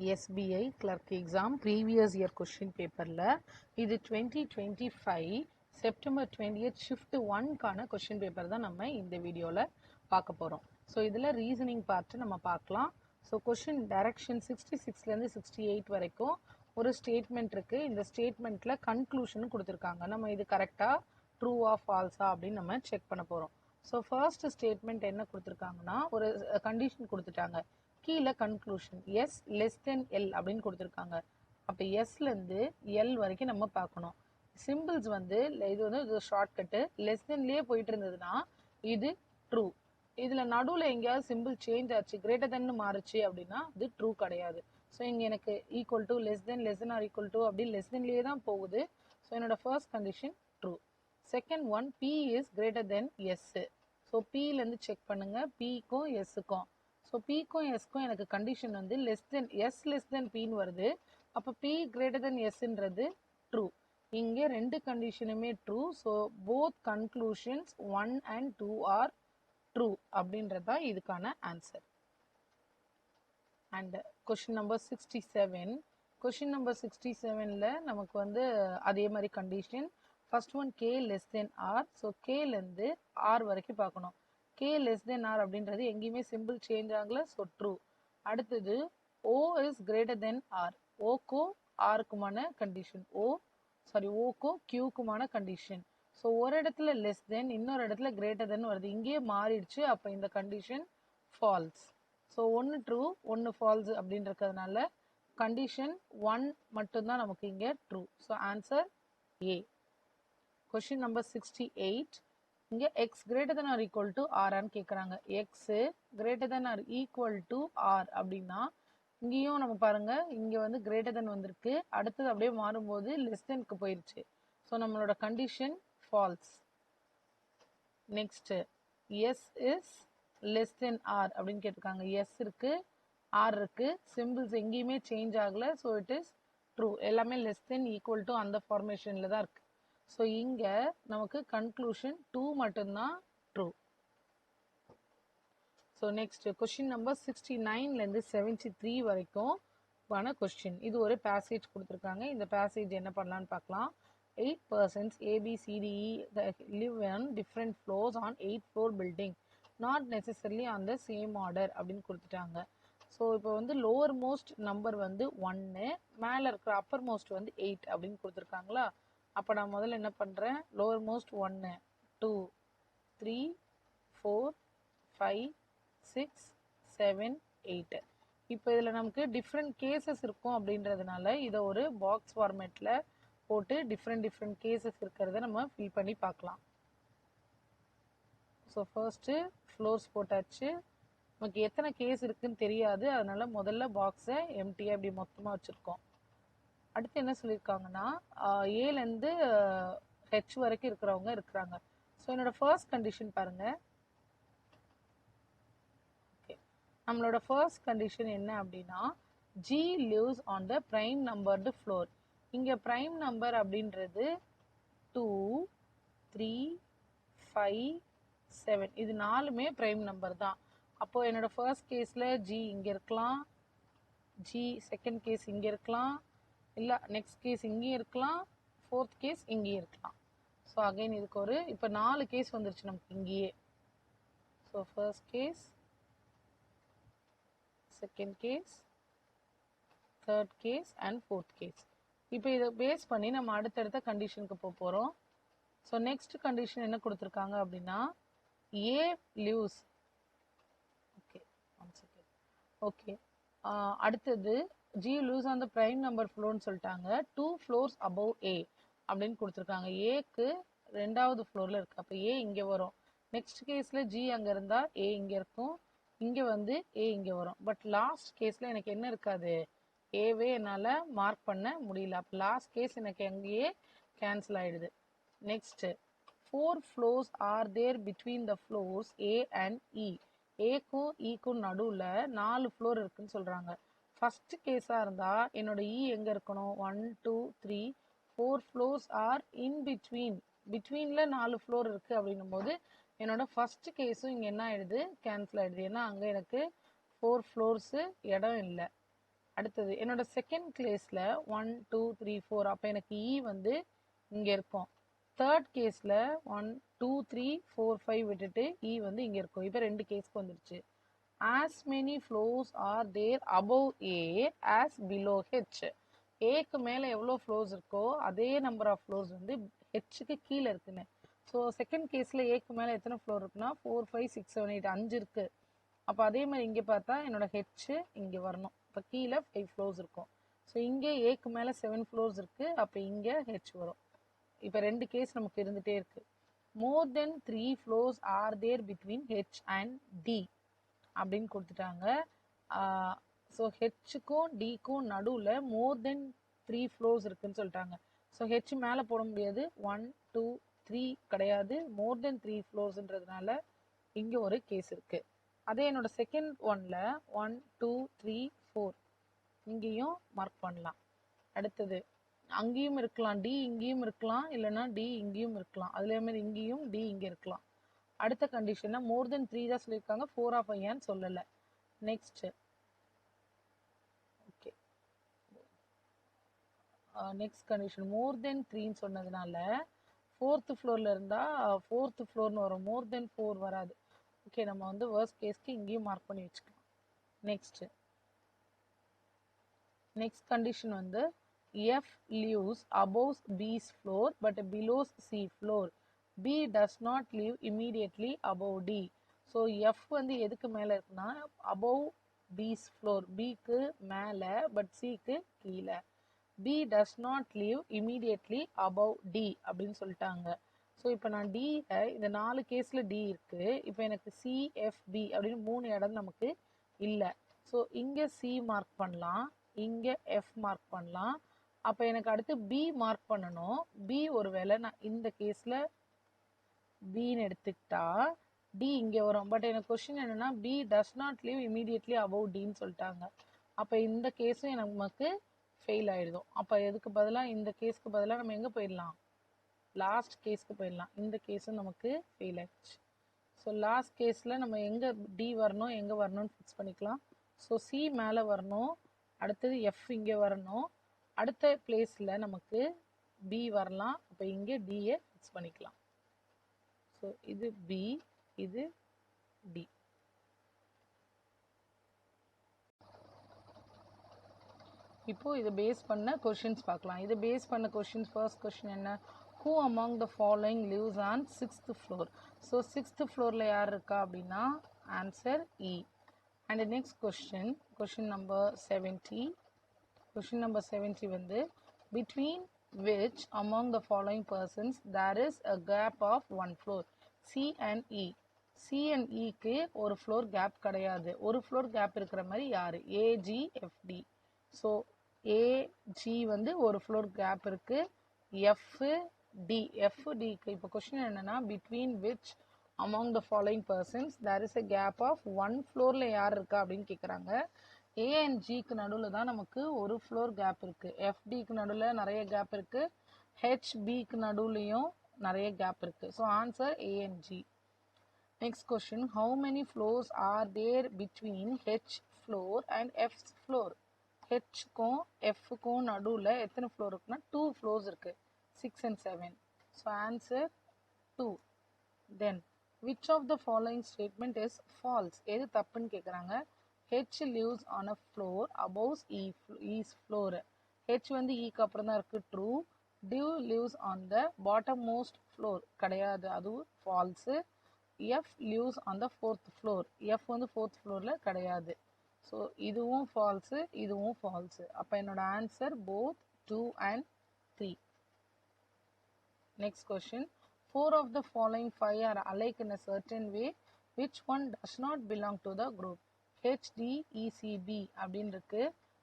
SBI clerk exam previous year question paperல இது 2025 September 20th shift 1 கான question paper தான் நம்ம இந்த வீடியோல பார்க்க போறோம். ஸோ இதில் ரீசனிங் பார்ட் நம்ம பார்க்கலாம். ஸோ கொஷின் டைரக்ஷன் 66லேருந்து 68 வரைக்கும் ஒரு ஸ்டேட்மெண்ட் இருக்கு. இந்த ஸ்டேட்மெண்ட்ல கன்க்ளூஷன் கொடுத்துருக்காங்க. நம்ம இது கரெக்டா ட்ரூவா ஃபால்ஸா அப்படின்னு நம்ம செக் பண்ண போறோம். ஸோ ஃபர்ஸ்ட் ஸ்டேட்மெண்ட் என்ன கொடுத்துருக்காங்கன்னா, ஒரு கண்டிஷன் கொடுத்துட்டாங்க. கீழே conclusion S less than L அப்படின்னு கொடுத்துருக்காங்க. அப்போ எஸ்லேருந்து எல் வரைக்கும் நம்ம பார்க்கணும். சிம்பிள்ஸ் வந்து இது வந்து ஷார்ட்கட்டு. லெஸ் தென்லேயே போயிட்டு இருந்ததுன்னா இது ட்ரூ. இதில் நடுவில் எங்கேயாவது சிம்பிள் சேஞ்ச் ஆச்சு, கிரேட்டர் தென் மாறுச்சு அப்படின்னா அது ட்ரூ கிடையாது. ஸோ இங்கே எனக்கு equal to less than or equal to அப்படி லெஸ் தென்லேயே தான் போகுது. ஸோ என்னோட first condition true. Second one B is greater than S. So பியிலேருந்து செக் பண்ணுங்க, பிக்கும் எஸ்ஸுக்கும். ஸோ பிக்கும் எஸ்க்கும் எனக்கு கண்டிஷன் வந்து லெஸ் தென் பின்னு வருது. அப்போ பி கிரேட்டர் தென் எஸ்ன்றது ட்ரூ. இங்கே ரெண்டு கண்டிஷனுமே true. So both conclusions 1 and 2 are true அப்படின்றது தான் இதுக்கான answer. And question number 67. Question number 67ல நமக்கு வந்து அதே மாதிரி கண்டிஷன். First one K less than R. So கேலேருந்து ஆர் வரைக்கும் பார்க்கணும். கே லெஸ் தென் ஆர் அப்படின்றது எங்கேயுமே சிம்பிள் சேஞ்ச் ஆகல. So true. அடுத்தது O is greater than R. ஓக்கும் ஆருக்குமான கண்டிஷன். ஓக்கும் கியூக்குமான கண்டிஷன். ஸோ ஒரு இடத்துல லெஸ் தென், இன்னொரு இடத்துல கிரேட்டர் தென் வருது. இங்கேயே மாறிடுச்சு. அப்போ இந்த கண்டிஷன் ஃபால்ஸ். ஸோ ஒன்று ட்ரூ ஒன்று ஃபால்ஸ் அப்படின்னு இருக்கிறதுனால கண்டிஷன் 1 மட்டும்தான் நமக்கு இங்கே true. So answer A. Question number 68. இங்கே X greater than or equal to ஆர்ன்னு கேட்குறாங்க. X greater than or equal to R அப்படின்னா இங்கேயும் நம்ம பாருங்க, இங்கே வந்து கிரேட்டர் தென் வந்திருக்கு. அடுத்தது அப்படியே மாறும்போது லெஸ் தென்க்கு போயிடுச்சு. ஸோ நம்மளோட condition false. Next S is less than R அப்படின்னு கேட்டிருக்காங்க. எஸ் இருக்கு, ஆர் இருக்கு, சிம்பிள்ஸ் எங்கேயுமே சேஞ்ச் ஆகல. So it is true. எல்லாமே லெஸ் தென் ஈக்குவல் டு அந்த ஃபார்மேஷன்ல தான் இருக்கு. ஸோ இங்க நமக்கு கன்க்ளூஷன் 2 மட்டும்தான் true. So next question number 69லேருந்து 73 வரைக்கும் ஆன கொஸ்டின். இது ஒரு பேசேஜ் கொடுத்துருக்காங்க. இந்த பேசேஜ் என்ன பண்ணலான்னு பார்க்கலாம். 8 persons ABCDE live on different floors on 8th floor building, not necessarily on the same order அப்படின்னு கொடுத்துட்டாங்க. ஸோ இப்போ வந்து லோவர் மோஸ்ட் நம்பர் வந்து 1, மேலே இருக்கிற அப்பர் மோஸ்ட் வந்து 8 அப்படின்னு கொடுத்துருக்காங்களா. அப்போ நான் முதல்ல என்ன பண்ணுறேன், லோவர் மோஸ்ட் 1, 2, 3, 4, 5, 6, 7, 8. இப்போ இதில் நமக்கு டிஃப்ரெண்ட் கேசஸ் இருக்கும் அப்படின்றதுனால இதை ஒரு பாக்ஸ் ஃபார்மேட்டில் போட்டு டிஃப்ரெண்ட் கேசஸ் இருக்கிறத நம்ம ஃபில் பண்ணி பார்க்கலாம். ஸோ ஃபர்ஸ்ட்டு ஃப்ளோர்ஸ் போட்டாச்சு. நமக்கு எத்தனை கேஸ் இருக்குன்னு தெரியாது, அதனால முதல்ல பாக்ஸை எம்டியாக இப்படி மொத்தமாக வச்சுருக்கோம். அடுத்து என்ன சொல்லியிருக்காங்கன்னா, ஏலேருந்து ஹெச் வரைக்கும் இருக்கிறவங்க இருக்கிறாங்க. ஸோ என்னோட ஃபர்ஸ்ட் கண்டிஷன் பாருங்க. ஓகே, நம்மளோட ஃபர்ஸ்ட் கண்டிஷன் என்ன அப்படின்னா, G lives on the prime numbered floor. இங்கே பிரைம் நம்பர் அப்படின்றது 2, 3, 5, 7. இது 4மே பிரைம் நம்பர் தான். அப்போது என்னோட ஃபர்ஸ்ட் கேஸில் ஜி இங்கே இருக்கலாம், ஜி செகண்ட் கேஸ் இங்கே இருக்கலாம், இல்லை நெக்ஸ்ட் கேஸ் இங்கேயும் இருக்கலாம், ஃபோர்த் கேஸ் இங்கேயும் இருக்கலாம். ஸோ அகைன் இதுக்கு ஒரு இப்போ 4 கேஸ் வந்துருச்சு நமக்கு இங்கேயே. So first case, second case, third case and fourth case. இப்போ இதை பேஸ் பண்ணி நம்ம அடுத்தடுத்த கண்டிஷனுக்கு போக போகிறோம். ஸோ நெக்ஸ்ட் கண்டிஷன் என்ன கொடுத்துருக்காங்க அப்படின்னா, A lives. Okay, one second. Okay, அடுத்தது G loose on the prime number ஃப்ளோர்னு சொல்லிட்டாங்க. 2 floors above ஏ அப்படின்னு கொடுத்துருக்காங்க. ஏக்கு 2வது ஃப்ளோரில் இருக்கு. அப்போ ஏ இங்கே வரும். நெக்ஸ்ட் கேஸில் ஜி அங்கே இருந்தால் ஏ இங்கே இருக்கும், இங்கே வந்து ஏ இங்கே வரும். பட் லாஸ்ட் கேஸில் எனக்கு என்ன இருக்காது, ஏவே என்னால் மார்க் பண்ண முடியல. அப்போ லாஸ்ட் கேஸ் எனக்கு எங்கேயே கேன்சல் ஆகிடுது. Next 4 floors are there between the floors A and E. ஏக்கும் ஈக்கும் நடுவில் 4 ஃப்ளோர் இருக்குன்னு சொல்கிறாங்க. ஃபர்ஸ்ட் கேஸாக இருந்தால் என்னோட இ எங்கே இருக்கணும், 1, 2, 3, 4 floors ஆர் இன் பிட்வீன். பிட்வீனில் 4 ஃப்ளோர் இருக்குது அப்படின்னும் போது என்னோட ஃபர்ஸ்ட் கேஸும் இங்கே என்ன ஆகிடுது, கேன்சல் ஆகிடுது. ஏன்னா அங்கே எனக்கு 4 floors இடம் இல்லை. அடுத்தது என்னோட செகண்ட் கேஸில் 1 2 3 4 அப்போ எனக்கு இ வந்து இங்கே இருக்கும். தேர்ட் கேஸில் 1 2 3 4 5 விட்டுட்டு இ வந்து இங்கே இருக்கும். இப்போ ரெண்டு கேஸ்க்கு வந்துடுச்சு. as many floors are there above A as below H. ஏக்கு மேலே எவ்வளோ ஃப்ளோர்ஸ் இருக்கோ அதே நம்பர் ஆஃப் ஃப்ளோர்ஸ் வந்து ஹெச்சுக்கு கீழே இருக்குன்னு. ஸோ செகண்ட் கேஸில் ஏக்கு மேலே எத்தனை ஃப்ளோர் இருக்குன்னா 4 5 6 7 8 5 இருக்குது. அப்போ அதே மாதிரி இங்கே பார்த்தா என்னோட ஹெச்சு இங்கே வரணும். இப்போ கீழே 5 ஃப்ளோர்ஸ் இருக்கும். ஸோ இங்கே ஏக்கு மேலே 7 ஃப்ளோர்ஸ் இருக்குது. அப்போ இங்கே ஹெச் வரும். இப்போ ரெண்டு கேஸ் நமக்கு இருந்துகிட்டே இருக்குது. More than 3 floors are there between H and D அப்படின்னு கொடுத்துட்டாங்க. ஸோ ஹெச்சுக்கும் டிக்கும் நடுவில் மோர் தென் 3 ஃப்ளோர்ஸ் இருக்குன்னு சொல்லிட்டாங்க. ஸோ ஹெச் மேலே போட முடியாது. 1 2 3 கிடையாது. மோர் தென் 3 ஃப்ளோர்ஸ்ன்றதுனால இங்கே ஒரு கேஸ் இருக்குது. அதே என்னோட செகண்ட் ஒன்ல 1 2 3 4 இங்கேயும் மார்க் பண்ணலாம். அடுத்தது அங்கேயும் இருக்கலாம், டி இங்கேயும் இருக்கலாம், இல்லைன்னா டி இங்கேயும் இருக்கலாம். அதே மாதிரி இங்கேயும் டி இங்கே இருக்கலாம். அடுத்த கண்டிஷன்னா மோர் தென் 3 தான் சொல்லியிருக்காங்க, 4 ஆஃப் 5 சொல்லலை. நெக்ஸ்ட் ஓகே, நெக்ஸ்ட் கண்டிஷன் மோர் தென் 3ன்னு சொன்னதுனால ஃபோர்த்து ஃப்ளோரில் இருந்தால் ஃபோர்த்து ஃப்ளோர்னு வரும், மோர் தென் 4 வராது. ஓகே, நம்ம வந்து வேர்ஸ்ட் கேஸ்க்கு இங்கேயும் மார்க் பண்ணி வச்சுக்கலாம். நெக்ஸ்ட் கண்டிஷன் வந்து F lives above B's floor but below C floor. B does not live immediately above D. So F வந்து எதுக்கு மேலே இருக்குன்னா above B's floor, Bக்கு மேலே பட் Cக்கு கீழே. B does not live immediately above D அப்படின்னு சொல்லிட்டாங்க. ஸோ இப்போ நான் D இந்த 4 கேஸில் D இருக்குது. இப்போ எனக்கு CFB அப்படின்னு 3 இடம் நமக்கு இல்லை. ஸோ இங்கே C மார்க் பண்ணலாம், இங்கே F மார்க் பண்ணலாம். அப்போ எனக்கு அடுத்து B மார்க் பண்ணணும். B ஒருவேளை நான் இந்த கேஸில் Bன்னு எடுத்துக்கிட்டா D இங்கே வரும். பட் எனக்கு கொஸ்டின் என்னென்னா B does not live immediately above Dன்னு சொல்லிட்டாங்க. அப்போ இந்த கேஸும் நமக்கு ஃபெயில் ஆகிடுதும். அப்போ எதுக்கு பதிலாக இந்த கேஸ்க்கு பதிலாக நம்ம எங்கே போயிடலாம், லாஸ்ட் கேஸ்க்கு போயிடலாம். இந்த கேஸும் நமக்கு ஃபெயில் ஆகிடுச்சு. ஸோ லாஸ்ட் கேஸில் நம்ம எங்கே டி வரணும் எங்கே வரணும்னு ஃபிக்ஸ் பண்ணிக்கலாம். ஸோ சி மேலே வரணும், அடுத்தது எஃப் இங்கே வரணும், அடுத்த பிளேஸில் நமக்கு பி வரலாம். அப்போ இங்கே டியை ஃபிக்ஸ் பண்ணிக்கலாம். ஸோ இது பி, இது டி. இப்போ இதை பேஸ் பண்ண கொஷின்ஸ் பார்க்கலாம். இதை பேஸ் பண்ண கொஷின்ஸ் ஃபர்ஸ்ட் கொஷின் என்ன, who among the following lives on 6th floor. So 6th ஃப்ளோரில் யார் இருக்கா அப்படின்னா answer E. And next question number 70. Question number 70 வந்து between which among the following persons there is a gap of 1 floor. C and E. C and Eக்கு ஒரு floor gap கிடையாது. ஒரு floor gap இருக்கிற மாதிரி யார், AGFD. ஸோ ஏஜி வந்து ஒரு floor gap இருக்கு, எஃப்டிக்கு இப்போ கொஸ்டின் என்னன்னா between which among the following persons there is a gap of 1 ஃப்ளோரில் யார் இருக்கா அப்படின்னு கேட்குறாங்க. ஏ அண்ட் ஜிக்கு நடுவில் தான் நமக்கு ஒரு ஃப்ளோர் கேப் இருக்கு, எஃப்டிக்கு நடுவில் நிறைய கேப் இருக்கு, ஹெச்பிக்கு நடுவுலையும் நிறைய கேப் இருக்கு. So answer A and G. Next question, how many floors are there between H floor and F floor. ஹெச்க்கும் எஃப்க்கும் நடுவில் எத்தனை ஃப்ளோர் இருக்குன்னா 2 ஃப்ளோர்ஸ் இருக்குது, 6 and 7. So answer 2. Then which of the following statement is false. எது தப்புன்னு கேட்குறாங்க. H lives on a floor above E's floor. ஹெச் வந்து ஈக்கு அப்புறம் தான் இருக்குது, ட்ரூ. டிவ் lives on the bottom most floor கிடையாது, அதுவும் false. F lives on the 4th floor, F வந்து 4th ஃப்ளோரில் கிடையாது. ஸோ இதுவும் ஃபால்ஸு, இதுவும் ஃபால்ஸு. அப்போ என்னோட answer both 2 and 3. Next question, 4 of the following 5 are alike in a certain way. Which one does not belong to the group? HDECB அப்படின்னு இருக்கு.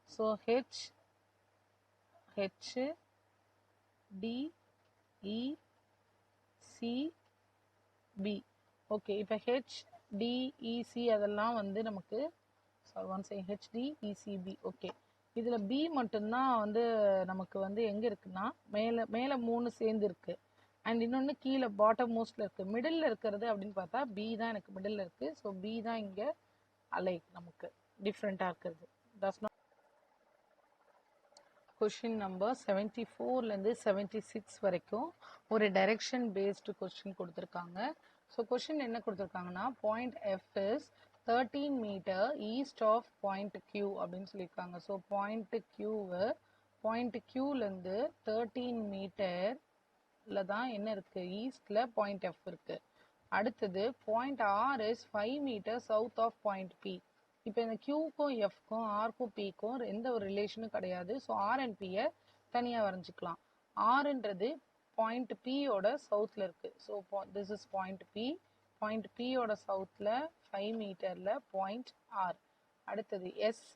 So HDECB. Okay, இப்போ HDEC அதெல்லாம் வந்து நமக்கு HDECB. ஓகே, இதில் பி மட்டும்தான் வந்து நமக்கு வந்து எங்கே இருக்குன்னா மேலே 3 சேர்ந்து இருக்கு, அண்ட் இன்னொன்று கீழே பாட்டம் மோஸ்ட்ல இருக்கு. மிடில் இருக்கிறது அப்படின்னு பார்த்தா பி தான் எனக்கு மிடில் இருக்கு. ஸோ பி தான் இங்கே அலைக் நமக்கு டிஃப்ரெண்ட்டாக இருக்கிறது. டஸ் நாட் கொஷின் நம்பர் 74லேருந்து 76 வரைக்கும் ஒரு டைரெக்ஷன் பேஸ்டு கொஸ்டின் கொடுத்துருக்காங்க. ஸோ கொஷின் என்ன கொடுத்துருக்காங்கன்னா, point F is 13 metre east of point Q அப்படின்னு சொல்லியிருக்காங்க. ஸோ பாயிண்ட் கியூலேருந்து 13 மீட்டரில் தான் என்ன இருக்குது, ஈஸ்டில் பாயிண்ட் எஃப் இருக்குது. அடுத்தது point R is 5 metre south of point P. இப்போ இந்த கியூக்கும் எஃப்க்கும் ஆர்க்கும் பிக்கும் எந்த ஒரு ரிலேஷனும் கிடையாது. ஸோ ஆர் அண்ட் பியை தனியாக வரைஞ்சிக்கலாம். ஆர்ன்றது பாயிண்ட் பியோட சவுத்தில் இருக்குது. So this is point P. Point பியோட சவுத்தில் 5 மீட்டரில் பாயிண்ட் ஆர். அடுத்தது எஸ்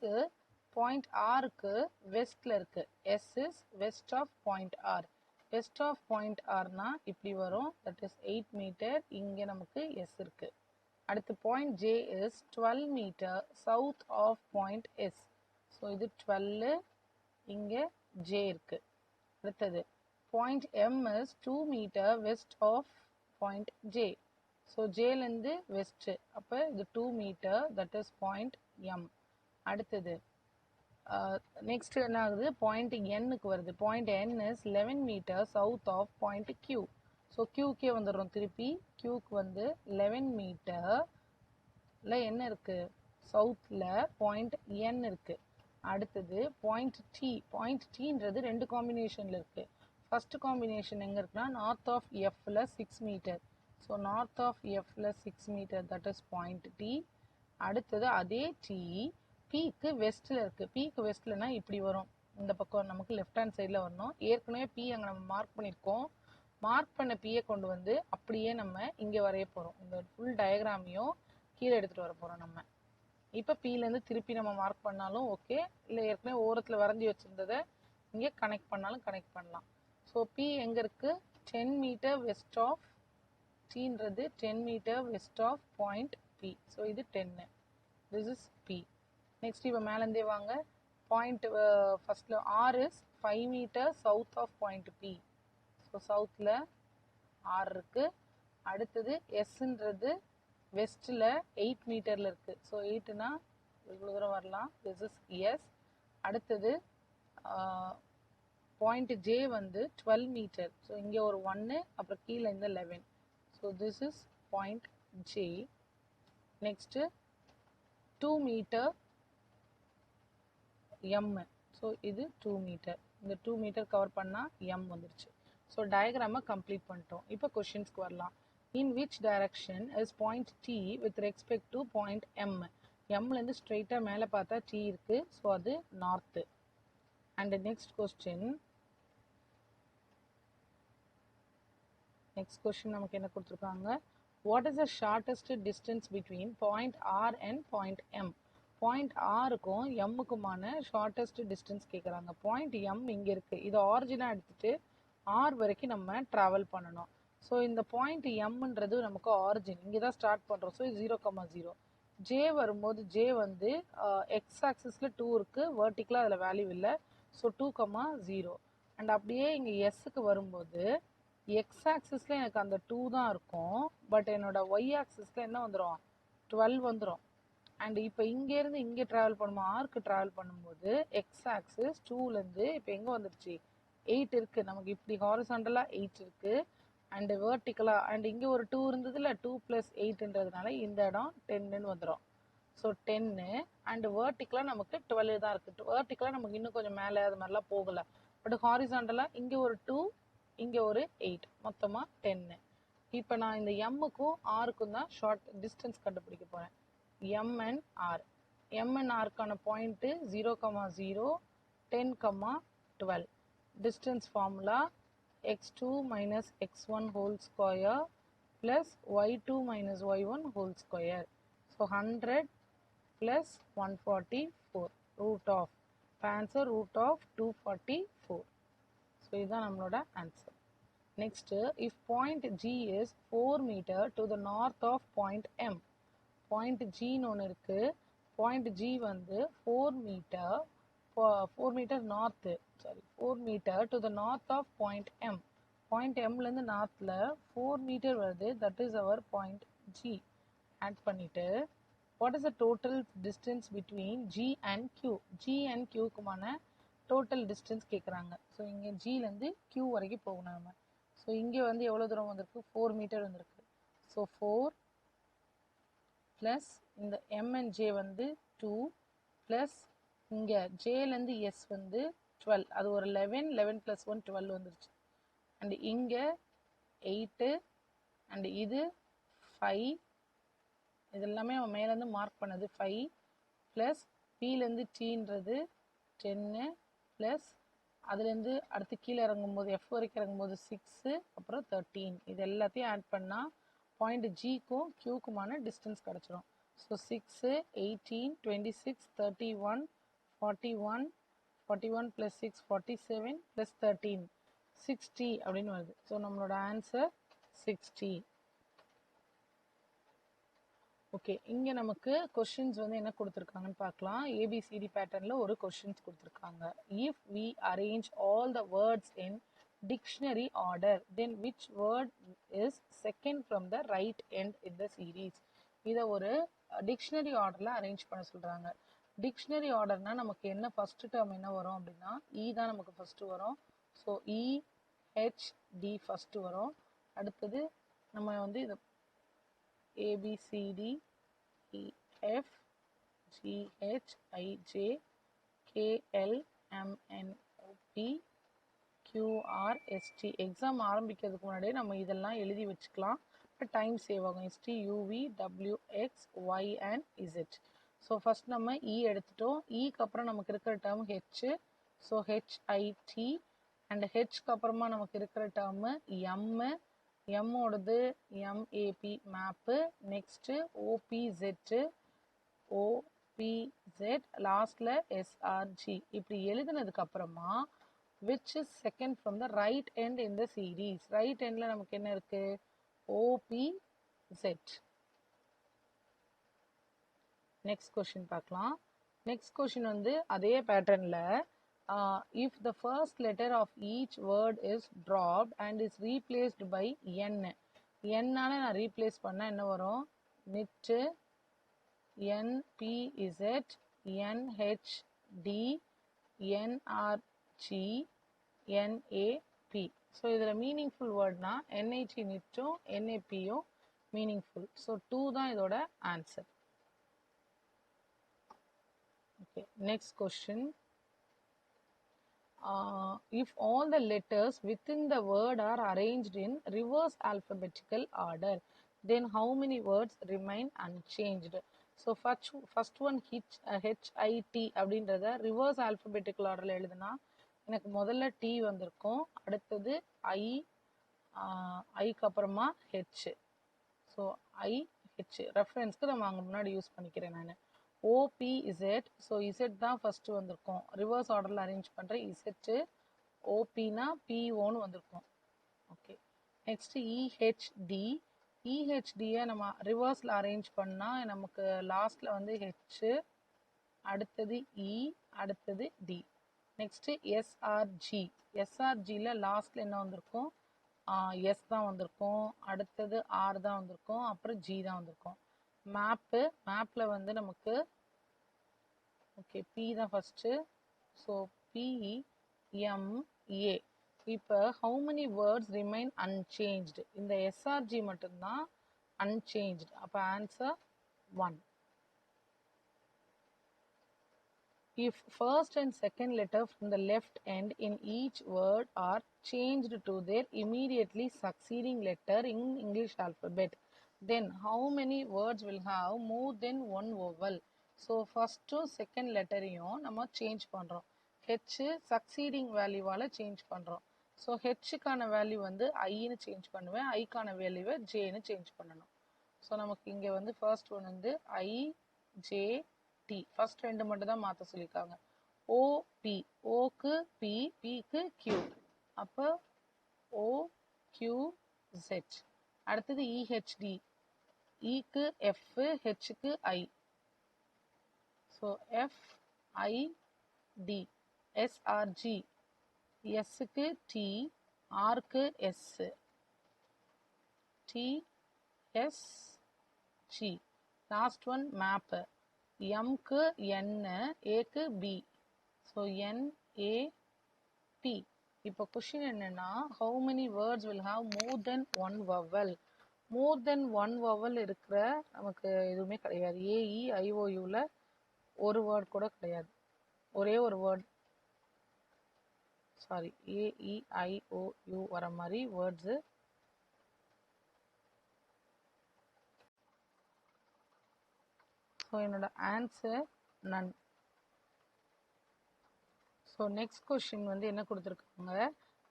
பாயிண்ட் ஆருக்கு வெஸ்டில் இருக்குது. S is west of point R. West of point ஆர்னா இப்படி வரும், தட் இஸ் 8 மீட்டர். இங்கே நமக்கு எஸ் இருக்கு. அடுத்து point J is 12 metre south of point S. So இது 12, இங்கே ஜே இருக்கு. அடுத்தது point M is 2 metre west of point J. So ஜேலேருந்து வெஸ்ட், அப்போ இது 2 metre, that is point M. அடுத்தது நெக்ஸ்ட் என்ன ஆகுது, பாயிண்ட் எண்ணுக்கு வருது. Point N is 11 metre south of point Q. So கியூக்கே வந்துடுறோம் திருப்பி. கியூக்கு வந்து 11 மீட்டரில் என்ன இருக்குது, சவுத்தில் பாயிண்ட் என் இருக்குது. அடுத்தது பாயிண்ட் டி. பாயிண்ட் டீன்றது 2 காம்பினேஷனில் இருக்குது. ஃபர்ஸ்ட் காம்பினேஷன் எங்கே இருக்குன்னா, நார்த் ஆஃப் எஃப்ல 6 மீட்டர். ஸோ நார்த் ஆஃப் எஃப்ல 6 metre, that is point D. அடுத்தது அதே டி பிக்கு வெஸ்ட்டில் இருக்குது. பிக்கு வெஸ்ட்லனா இப்படி வரும், இந்த பக்கம் நமக்கு லெஃப்ட் ஹேண்ட் சைடில் வரணும். ஏற்கனவே பி அங்கே நம்ம மார்க் பண்ணியிருக்கோம். மார்க் பண்ண பியை கொண்டு வந்து அப்படியே நம்ம இங்கே வரைய போகிறோம். இந்த ஃபுல் டயக்ராமையும் கீழே எடுத்துகிட்டு வர போகிறோம் நம்ம. இப்போ பியிலேருந்து திருப்பி நம்ம மார்க் பண்ணாலும் ஓகே, இல்லை ஏற்கனவே ஓரத்தில் வரைஞ்சி வச்சுருந்ததை இங்கே கனெக்ட் பண்ணாலும் கனெக்ட் பண்ணலாம். ஸோ பி எங்கே இருக்குது, 10 மீட்டர் வெஸ்ட் ஆஃப் டீன்றது 10 metre west of point B. So இது 10, திஸ் இஸ் பி. நெக்ஸ்ட் இப்போ மேலேருந்தே வாங்க. பாயிண்ட் ஃபர்ஸ்ட்ல R is 5 metre south of point B. So சவுத்தில் ஆர் இருக்குது. அடுத்தது எஸ்ன்றது வெஸ்ட்டில் 8 மீட்டரில் இருக்குது. ஸோ 8னா இவ்வளோ தூரம் வரலாம், திஸ் இஸ் எஸ். அடுத்தது பாயிண்ட் ஜே வந்து 12 மீட்டர். ஸோ இங்கே ஒரு 1, அப்புறம் கீழே இந்த 11. So this is point J. Next 2 metre M. So இது 2 மீட்டர். இந்த 2 மீட்டர் கவர் பண்ணால் எம் வந்துருச்சு. ஸோ டயக்ராமை கம்ப்ளீட் பண்ணிட்டோம். இப்போ கொஷின்ஸ்க்கு வரலாம். In which direction is point D with respect to point M. எம்லேருந்து ஸ்ட்ரெயிட்டாக மேலே பார்த்தா டி இருக்குது. ஸோ அது நார்த்து. அண்ட் நெக்ஸ்ட் கொஸ்டின் நமக்கு என்ன கொடுத்துருக்காங்க, what is the shortest distance between point R and point M. Point ஆருக்கும் எம்முக்குமான ஷார்ட்டஸ்ட் டிஸ்டன்ஸ் கேட்குறாங்க. பாயிண்ட் எம் இங்கே இருக்குது. இது ஆரிஜினாக எடுத்துகிட்டு ஆர் வரைக்கும் நம்ம ட்ராவல் பண்ணணும். ஸோ இந்த பாயிண்ட் எம்ன்றது நமக்கு ஆரிஜின், இங்கே தான் ஸ்டார்ட் பண்ணுறோம். ஸோ 0,0. ஜே வரும்போது ஜே வந்து எக்ஸ் ஆக்சிஸில் 2 இருக்குது, வேர்ட்டிக்கலாக அதில் வேல்யூ இல்லை. ஸோ 2,0. அண்ட் அப்படியே இங்கே எஸ்ஸுக்கு வரும்போது எக்ஸ் ஆக்சிஸில் எனக்கு அந்த 2 தான் இருக்கும். பட் என்னோட ஒய் ஆக்சிஸில் என்ன வந்துடும், 12 வந்துடும். அண்ட் இப்போ இங்கேருந்து இங்கே ட்ராவல் பண்ணும்போது ஆர்க்கு ட்ராவல் பண்ணும்போது எக்ஸ் ஆக்சிஸ் 2லேருந்து இப்போ எங்கே வந்துடுச்சு, 8 இருக்குது. நமக்கு இப்படி ஹாரிசாண்டலாக 8 இருக்குது, அண்டு வேர்ட்டிக்கலாக அண்ட் இங்கே ஒரு 2 இருந்ததுல, 2 + 8ன்றதுனால இந்த இடம் 10ன்னு வந்துடும். ஸோ 10 அண்டு வேர்ட்டிக்கலாக நமக்கு 12 தான் இருக்குது. வேர்ட்டிக்கலாக நமக்கு இன்னும் கொஞ்சம் மேலே அது மாதிரிலாம் போகலை. பட் ஹாரிசாண்டலாக இங்கே ஒரு 2, இங்கே ஒரு 8, மொத்தமாக 10. இப்போ நான் இந்த எம்முக்கும் ஆருக்கும் தான் ஷார்ட் டிஸ்டன்ஸ் கண்டுபிடிக்க போகிறேன். M and R. M and R கான point 0,0, 10, 12. Distance formula x2 minus x1 whole square plus y2 minus y1 whole square. So 100 plus 144 root of. Answer root of 244. So இதுதான் நம்மளோட answer. Next, if point G is 4 meter to the north of point M. Point ஜின்னு ஒன்று இருக்குது. Point G வந்து 4 metre north, 4 metre to the north of point M. Point எம்லேருந்து நார்த்தில் 4 metre வருது, that is our point G. Add பண்ணிவிட்டு what is the total distance between G and Q. G and கியூக்குமான total distance கேட்குறாங்க. So இங்கே ஜிலேருந்து Q வரைக்கும் போகணும் நம்ம. ஸோ இங்கே வந்து எவ்வளோ தூரம் வந்திருக்கு, 4 மீட்டர் வந்திருக்கு. ஸோ 4 ப்ளஸ் இந்த எம்என்ஜே வந்து 2 ப்ளஸ் இங்கே ஜேலேருந்து எஸ் வந்து 12, அது ஒரு 11, 11 + 1 12 வந்துருச்சு. அண்ட் இங்கே 8 அண்ட் இது 5, இதெல்லாமே அவன் மேலேருந்து மார்க் பண்ணது 5 ப்ளஸ் பிலேருந்து டீன்றது 10 ப்ளஸ் அதுலேருந்து அடுத்து கீழே இறங்கும்போது எஃப் வரைக்கும் இறங்கும்போது 6 அப்புறம் 13. இது எல்லாத்தையும் ஆட் பண்ணால் பாயிண்ட் ஜிக்கும் கியூக்குமான டிஸ்டன்ஸ் கிடச்சிரும். ஸோ 6, 18, 26, 31, 41, 41 + 6 47 + 13 60 அப்படின்னு வருது. ஸோ நம்மளோட ஆன்சர் 60. ஓகே, இங்கே நமக்கு கொஷின்ஸ் வந்து என்ன கொடுத்துருக்காங்கன்னு பார்க்கலாம். ஏபிசிடி பேட்டர்னில் ஒரு கொஷின்ஸ் கொடுத்துருக்காங்க. If we arrange all the words in dictionary order then which word is second from the right end in the series. இதை ஒரு டிக்ஷனரி ஆர்டரில் அரேஞ்ச் பண்ண சொல்கிறாங்க. டிக்ஷனரி ஆர்டர்னால் நமக்கு என்ன ஃபஸ்ட்டு டேர்ம் என்ன வரும் அப்படின்னா இ தான் நமக்கு ஃபஸ்ட்டு வரும். ஸோ இஹெச்டி ஃபஸ்ட்டு வரும். அடுத்தது நம்ம வந்து இதை ABCD EF GHIJ KLMNOP QRST. Exam ஆரம்பிக்கிறதுக்கு முன்னாடியே நம்ம இதெல்லாம் எழுதி வச்சுக்கலாம். இப்போ டைம் சேவ் ஆகும். STUVWXY and Z. So first நம்ம இ எடுத்துட்டோம். இக்கு அப்புறம் நமக்கு இருக்கிற term H. So HIT and ஹெச்க்கு அப்புறமா நமக்கு இருக்கிற டேர்மு எம்மு. எம்மோடது எம்ஏபி மேப்பு. நெக்ஸ்ட்டு ஓபிசெட்டு ஓபிசெட், லாஸ்டில் எஸ்ஆர்ஜி. இப்படி எழுதுனதுக்கு அப்புறமா which is second from the right end in the series. Right எண்டில் நமக்கு என்ன இருக்கு, ஓபிசெட். நெக்ஸ்ட் கொஷின் பார்க்கலாம். நெக்ஸ்ட் கொஷின் வந்து அதே பேட்டர்னில் if the first letter of each word is dropped and is replaced by n. n-ஆல நான் ரீப்ளேஸ் பண்ணால் என்ன வரும், நிட்டு NPZ NHD NRG NAP. So இதில் மீனிங்ஃபுல் வேர்ட்னா NIT நிட்டும் NAPயும் மீனிங்ஃபுல். ஸோ 2 தான் இதோட answer. Okay, next question. If all the letters within the word are arranged in reverse alphabetical order, then how many words remain unchanged? So first one HIT அப்படின்றத reverse alphabetical ஆர்டரில் எழுதுனா எனக்கு முதல்ல D வந்திருக்கும், அடுத்தது ஐக்கு அப்புறமா ஹெச். ஸோ ஐஹெச் ரெஃபரன்ஸ்க்கு நம்ம அங்கே முன்னாடி யூஸ் பண்ணிக்கிறேன் நான். ஓபிஇசெட், ஸோ இசெட் தான் ஃபஸ்ட்டு வந்திருக்கும். ரிவர்ஸ் ஆர்டரில் அரேஞ்ச் பண்ணுறேன். இசெட்டு ஓபினா பிஓன்னு வந்திருக்கும். Okay, next EHT. இஹெச்டியை நம்ம ரிவர்ஸில் அரேஞ்ச் பண்ணால் நமக்கு லாஸ்ட்டில் வந்து ஹெச்சு, அடுத்தது இ, அடுத்தது டி. Next SRG. எஸ்ஆர்ஜியில் லாஸ்ட்டில் என்ன வந்திருக்கும், எஸ் தான் வந்திருக்கும், அடுத்தது ஆர் தான் வந்திருக்கும், அப்புறம் ஜி தான் வந்திருக்கும். மேப்பு, மேப்பில் வந்து நமக்கு ஓகே பி தான் ஃபஸ்ட்டு. So PMA. இப்போ how many words remain unchanged. இந்த எஸ்ஆர்ஜி மட்டும்தான் அன்சேஞ்ச்டு. அப்போ answer 1. If first and second letter from the left end in each word are changed to their immediately succeeding letter in English alphabet, then how many words will have more than one vowel? So ஃபஸ்ட்டும் second லெட்டரையும் நம்ம change பண்ணுறோம். H succeeding வேல்யூவால் change பண்ணுறோம். So ஹெச்சுக்கான value வந்து ஐன்னு change பண்ணுவேன், ஐக்கான வேல்யூவை ஜேன்னு சேஞ்ச் பண்ணணும். ஸோ நமக்கு இங்கே வந்து ஃபர்ஸ்ட் ஒன் வந்து IJT. ஃபர்ஸ்ட் ரெண்டு மட்டும் தான் மாற்ற சொல்லியிருக்காங்க. ஓபி, ஓக்கு பி, பிக்கு கியூ, அப்போ OQZ. அடுத்தது இஹெச்டி, இக்கு எஃப், ஹெச்சுக்கு ஐ. So FID. எஸ்ஆர்ஜி, எஸ்ஸுக்கு டி, ஆர்க்கு S, TSG. Last one map, எம்க்கு என், ஏக்கு பி. So so NAP. இப்போ கொஷின் என்னன்னா, how many words will have more than one vowel? more than one vowel இருக்கிற நமக்கு எதுவுமே கிடையாது. AEIOUல ஒரு வேர்ட் கூட கிடையாது. ஒரே ஒரு வேர்ட், சாரி, AEIOU வர மாதிரி வேர்ட்ஸு. ஸோ என்னோட ஆன்சர் நன். ஸோ நெக்ஸ்ட் கொஷின் வந்து என்ன கொடுத்துருக்காங்க,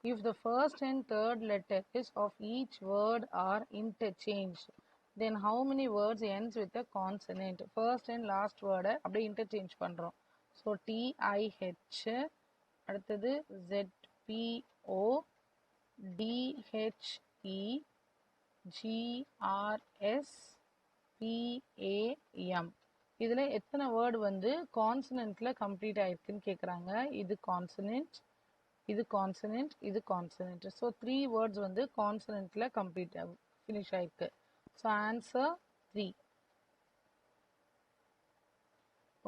if the first and third letters of each word are interchanged, then how many words ends with a consonant? first and last word அப்படியே interchange பண்ணுறோம். So TIH, அடுத்தது ZPO, DHE, GRS, PAM. இதில் எத்தனை word வந்து கான்சனன்ட்ல complete ஆயிருக்குன்னு கேட்குறாங்க. இது கான்சனன்ட், இது கான்சனன்ட், இது கான்சனன்ட். ஸோ 3 வேர்ட்ஸ் வந்து கான்சனன்ட்ல கம்ப்ளீட் ஃபினிஷ் ஆயிருக்கு. So answer 3.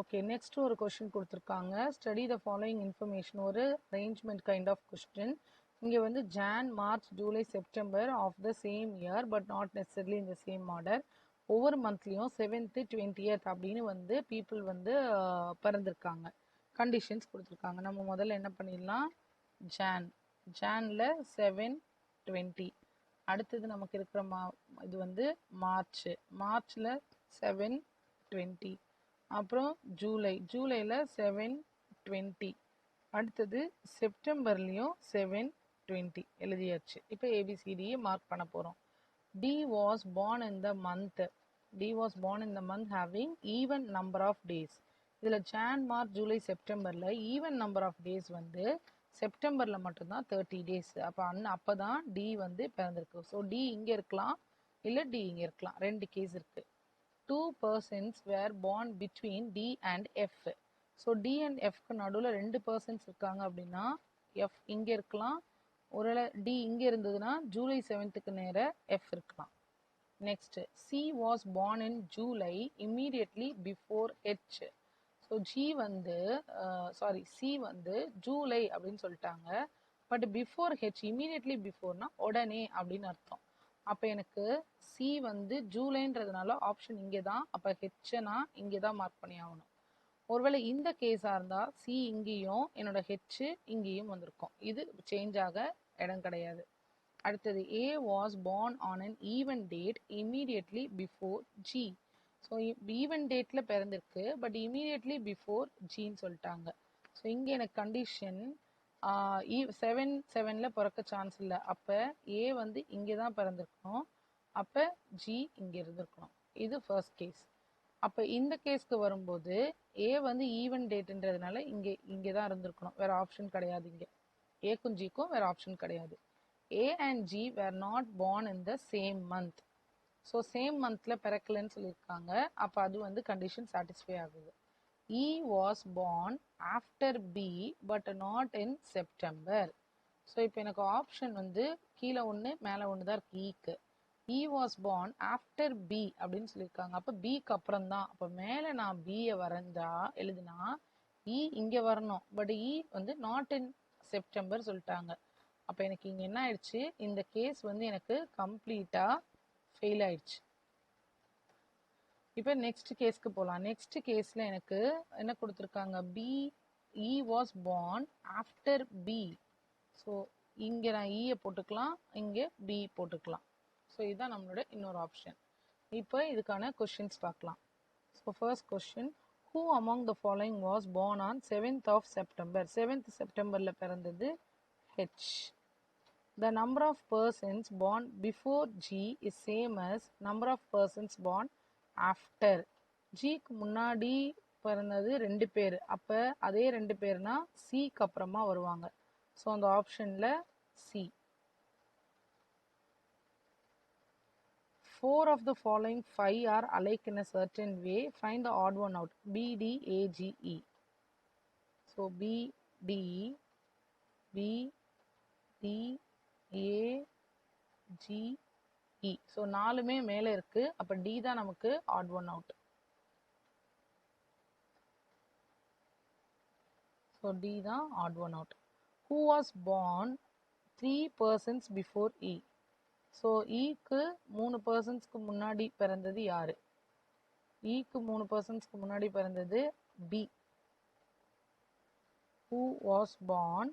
ஓகே, நெக்ஸ்ட் ஒரு கொஸ்டின் கொடுத்துருக்காங்க. Study the following information. ஒரு அரேஞ்ச்மெண்ட் கைண்ட் ஆஃப் கொஸ்டின். இங்கே வந்து Jan, March, July, September of the same year but not necessarily இந்த சேம் ஆர்டர். ஒவ்வொரு மந்த்லேயும் 7th 20th அப்படின்னு வந்து பீப்புள் வந்து பிறந்திருக்காங்க. கண்டிஷன்ஸ் கொடுத்துருக்காங்க. நம்ம முதல்ல என்ன பண்ணிடலாம், ஜானில் 7/20. அடுத்தது நமக்கு இருக்கிற இது வந்து மார்ச்சில் 7/20. அப்புறம் ஜூலையில் 7/20. அடுத்தது செப்டம்பர்லேயும் 7/20 எழுதியாச்சு. இப்போ ABCDயை மார்க் பண்ண போகிறோம். D was born in the month having even number of days. இதில் ஜான், மார்ச், ஜூலை, செப்டம்பரில் ஈவன் நம்பர் ஆஃப் டேஸ் வந்து செப்டம்பரில் மட்டும்தான் 30 days. அப்போ தான் டி வந்து பிறந்திருக்கு. ஸோ டி இங்கே இருக்கலாம், இல்லை டி இங்கே இருக்கலாம். 2 கேஸ் இருக்குது. 2 persons were born between D and F. So D and Fக்கு நடுவில் 2 persons இருக்காங்க அப்படின்னா F இங்கே இருக்கலாம். ஒருவேளை D இங்கே இருந்ததுன்னா ஜூலை 7th நேர F இருக்கலாம். Next, C was born in July immediately before H. So C வந்து ஜூலை அப்படின்னு சொல்லிட்டாங்க. பட் பிஃபோர் H, இம்மீடியட்லி பிஃபோர்னா உடனே அப்படின்னு அர்த்தம். அப்போ எனக்கு சி வந்து ஜூலைன்றதுனால ஆப்ஷன் இங்கே தான். அப்போ ஹெச்சை நான் இங்கே தான் மார்க் பண்ணி ஆகணும். ஒருவேளை இந்த கேஸாக இருந்தால் சி இங்கேயும் என்னோட ஹெச்சு இங்கேயும் வந்திருக்கும். இது சேஞ்ச் ஆக இடம் கிடையாது. அடுத்தது, A was born on an even date immediately before G. So even டேட்டில் பிறந்திருக்கு, பட் இம்மீடியட்லி பிஃபோர் ஜின்னு சொல்லிட்டாங்க. ஸோ இங்கே எனக்கு கண்டிஷன் 7/7 பிறக்க சான்ஸ் இல்லை. அப்போ ஏ வந்து இங்கே தான் பிறந்திருக்கணும். அப்போ ஜி இங்கே இருந்திருக்கணும். இது ஃபர்ஸ்ட் கேஸ். அப்போ இந்த கேஸ்க்கு வரும்போது ஏ வந்து ஈவன் டேட்டுன்றதுனால இங்கே தான் இருந்திருக்கணும். வேறு ஆப்ஷன் கிடையாது. இங்கே ஏக்கும் ஜிக்கும் வேறு ஆப்ஷன் கிடையாது. ஏ and G where not born in the same month. So same மந்தில் பிறக்கலன்னு சொல்லியிருக்காங்க. அப்போ அது வந்து கண்டிஷன் சாட்டிஸ்ஃபை ஆகுது. E was born after B but not in September. So இப்போ எனக்கு ஆப்ஷன் வந்து கீழே 1 மேலே 1 தான் இருக்கு. ஈக்கு E was born after B அப்படின்னு சொல்லியிருக்காங்க. அப்போ பிக்கு அப்புறம் தான். அப்போ மேலே நான் பியை எழுதுனா E இங்கே வரணும். பட் E வந்து நாட் இன் செப்டம்பர் சொல்லிட்டாங்க. அப்போ எனக்கு இங்கே என்ன ஆயிடுச்சு, இந்த கேஸ் வந்து எனக்கு கம்ப்ளீட்டாக ஃபெயில் ஆயிடுச்சு. இப்போ நெக்ஸ்ட் கேஸ்க்கு போகலாம். நெக்ஸ்ட் கேஸில் எனக்கு என்ன கொடுத்துருக்காங்க, E was born after B. So இங்கே நான் ஈயை போட்டுக்கலாம், இங்கே பி போட்டுக்கலாம். ஸோ இதுதான் நம்மளோட இன்னொரு ஆப்ஷன். இப்போ இதுக்கான கொஷின்ஸ் பார்க்கலாம். So first question, who among the following was born on 7th of September. 7th செப்டம்பரில் பிறந்தது H. The number of persons born before G is same as number of persons born after. ஜிக்கு முன்னாடி பிறந்தது 2 பேர். அப்போ அதே 2 பேர்னா சிக்கு அப்புறமா வருவாங்க. ஸோ அந்த ஆப்ஷனில் C. 4 of the following 5 are alike in a certain way. Find the odd one out. B, D, A, G, E. So B, D, B, D, A, G, E. So 4மே மேலே இருக்கு. அப்போ டி தான் நமக்கு odd one out. So so D தான் odd one out. Who was born 3 persons before E? So ஈக்கு 3 பர்சன்ஸ்க்கு முன்னாடி பிறந்தது யாரு? ஈக்கு 3 பர்சன்ஸ்க்கு முன்னாடி பிறந்தது B. Who was born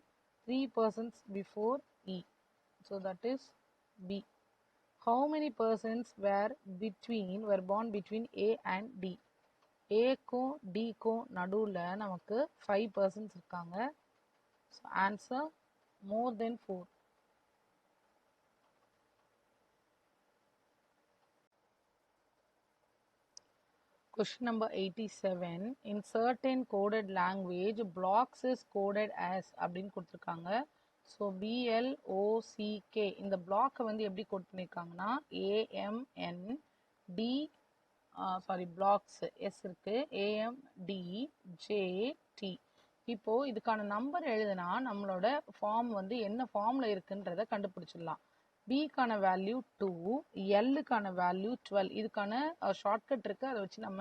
3 persons before E? So that is B. How many persons were born between A and D? ஏக்கும் டிக்கும் நடுவில் நமக்கு 5 persons இருக்காங்க. So answer more than 4. Question number 87. In certain coded language, blocks is coded as அப்படின்னு கொடுத்துருக்காங்க. So BLOCK இந்த பிளாக்கை வந்து எப்படி கோட் பண்ணியிருக்காங்கன்னா AMN D பிளாக்ஸ் S இருக்கு AMD JT. இப்போ இதுக்கான நம்பர் எழுதுனா நம்மளோட ஃபார்ம் வந்து என்ன ஃபார்ம்ல இருக்குன்றத கண்டுபிடிச்சிடலாம். பிக்கான வேல்யூ 2, எல்லுக்கான வேல்யூ 12. இதுக்கான ஷார்ட்கட் இருக்கு, அதை வச்சு நம்ம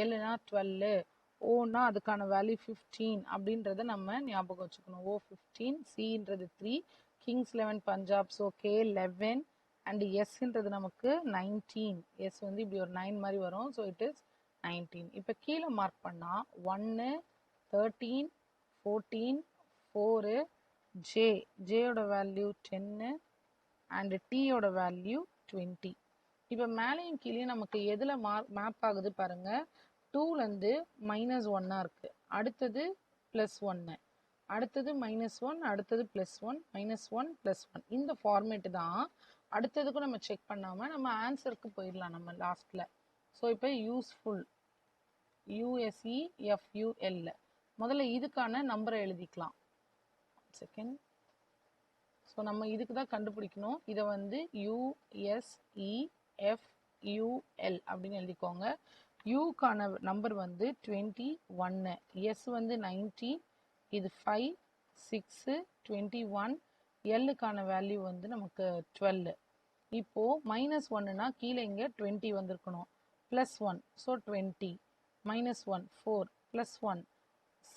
எல்லுனா 12, ஓனா அதுக்கான வேல்யூ 15 அப்படின்றத நம்ம ஞாபகம் வச்சுக்கணும். O 15, சின்றது 3, kings 11 Punjab, so K 11 and எஸ்ன்றது நமக்கு 19. எஸ் வந்து இப்படி ஒரு 9 மாதிரி வரும். So it is 19. இப்போ கீழே மார்க் பண்ணால் 1, 13, 14, 4, ஜேயோட வேல்யூ 10 அண்ட் டீயோட வேல்யூ 20. இப்போ மேலேயும் கீழே நமக்கு எதில் மேப் ஆகுது பாருங்க. 2லேருந்து -1 இருக்கு, அடுத்தது +1, அடுத்தது -1, அடுத்தது +1, -1, +1. இந்த ஃபார்மேட்டு தான். அடுத்ததுக்கும் நம்ம செக் பண்ணாமல் நம்ம ஆன்சருக்கு போயிடலாம் நம்ம லாஸ்ட்டில். ஸோ இப்போ யூஸ்ஃபுல் USEFUL முதல்ல இதுக்கான நம்பரை எழுதிக்கலாம். செகண்ட். ஸோ நம்ம இதுக்கு தான் கண்டுபிடிக்கணும். இதை வந்து USEFUL அப்படின்னு எழுதிக்கோங்க. யூக்கான நம்பர் வந்து 21, எஸ் வந்து 90, இது 5, 6, 21, எல்லுக்கான வேல்யூ வந்து நமக்கு 12. இப்போ -1னா கீழே இங்கே 20 வந்திருக்கணும். +1 ஸோ 20, -1 4, +1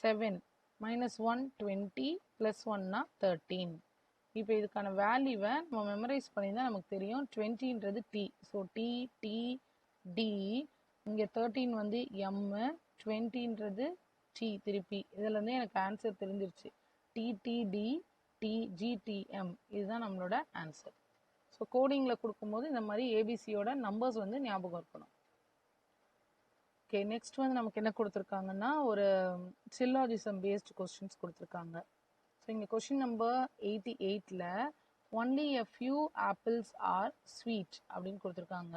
7, -1 20, +1னா 13. இப்போ இதுக்கான வேல்யூவை நம்ம மெமரைஸ் பண்ணியிருந்தால் நமக்கு தெரியும். 20ன்றது T, so T T T, இங்கே 13 வந்து எம், 20ன்றது டி திருப்பி. இதுலேருந்து எனக்கு ஆன்சர் தெரிஞ்சிருச்சு. டிடிடி டிஜிடிஎம் இதுதான் நம்மளோட ஆன்சர். ஸோ கோடிங்கில் கொடுக்கும்போது இந்த மாதிரி ஏபிசியோட நம்பர்ஸ் வந்து ஞாபகம் இருக்கணும். ஓகே, நெக்ஸ்ட் வந்து நமக்கு என்ன கொடுத்துருக்காங்கன்னா ஒரு சில்லாஜிசம் பேஸ்டு கொஸ்டின்ஸ் கொடுத்துருக்காங்க. ஸோ இங்கே கொஷின் நம்பர் 88ல் only a few apples are sweet அப்படின்னு கொடுத்துருக்காங்க.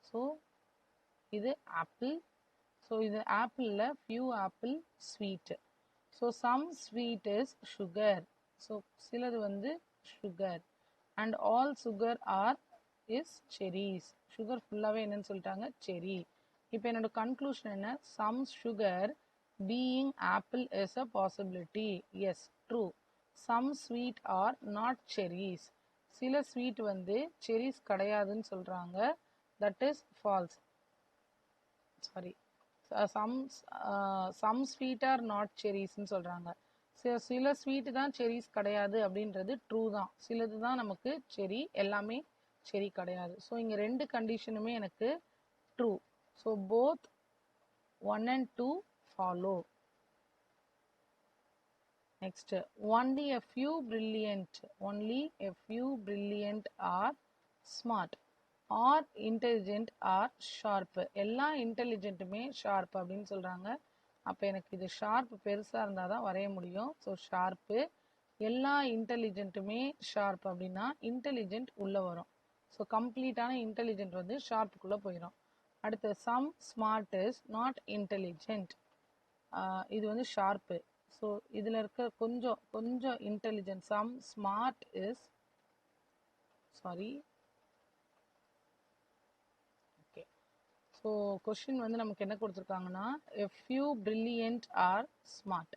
ஸோ இது ஆப்பிள். ஸோ இது ஆப்பிளில் few apple sweet. So some sweet is sugar. So சிலது வந்து sugar and all sugar are is cherries. sugar ஃபுல்லாகவே என்னன்னு சொல்லிட்டாங்க, செரி. இப்போ என்னோட கன்க்ளூஷன் என்ன? some sugar being apple is a possibility. yes, true. some sweet are not cherries. சில ஸ்வீட் வந்து செரிஸ் கிடையாதுன்னு சொல்றாங்க. that is false. sorry, some sweet are not cherries ன்னு சொல்றாங்க. சில ஸ்வீட் தான் செரிஸ் கிடையாது அப்படின்றது ட்ரூ தான். சிலது தான் நமக்கு செரி, எல்லாமே செரி கிடையாது. ஸோ இங்கே ரெண்டு கண்டிஷனுமே எனக்கு true. So both 1 and 2 follow. Next, only a few brilliant are smart or intelligent or sharp. எல்லா இன்டெலிஜென்ட்டுமே ஷார்ப் அப்படின்னு சொல்றாங்க. அப்போ எனக்கு இது ஷார்ப் பெருசாக இருந்தால் தான் வரைய முடியும். So sharp. எல்லா இன்டெலிஜென்ட்டுமே ஷார்ப் அப்படின்னா இன்டெலிஜென்ட் உள்ளே வரும். ஸோ கம்ப்ளீட்டான இன்டெலிஜென்ட் வந்து ஷார்ப்புக்குள்ளே போயிடும். அடுத்து some smart is not intelligent, இது வந்து ஷார்ப்பு. ஸோ இதில் இருக்க கொஞ்சம் intelligent. Some smart is okay. So question வந்து நமக்கு என்ன கொடுத்துருக்காங்கன்னா a few brilliant are smart.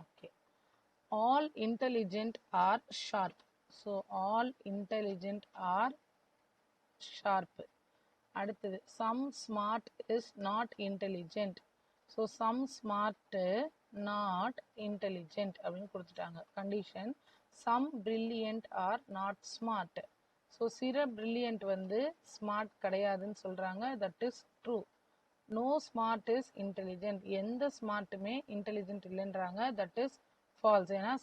Okay. all intelligent are sharp. So all intelligent are sharp. அடுத்தது some smart is not intelligent. So some smart not intelligent அப்படின்னு கொடுத்துட்டாங்க. Condition some brilliant are not smart. So சில brilliant வந்து smart கிடையாதுன்னு சொல்றாங்க. That is true. No smart is intelligent. எந்த ஸ்மார்ட்டுமே intelligent இல்லைன்றாங்க. That is false. ஏன்னா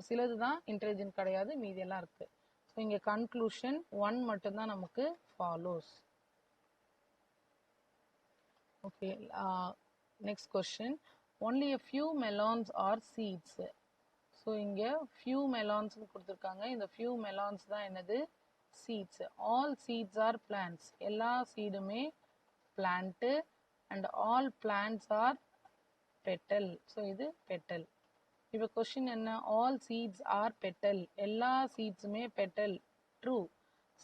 சிலது தான் இன்டெலிஜென்ட் கிடையாது, மீதி எல்லாம் இருக்கு. ஸோ இங்கே கன்க்ளூஷன் 1 மட்டும்தான் நமக்கு follows. Okay, next question. Only a few melons are seeds. So இங்கே few melons கொடுத்துருக்காங்க. இந்த few melons தான் என்னது? seeds. all seeds are plants. எல்லா சீடுமே plant and all plants are petal. So இது petal. இப்போ கொஸ்டின் என்ன? all seeds are petal. எல்லா சீட்ஸுமே petal. true.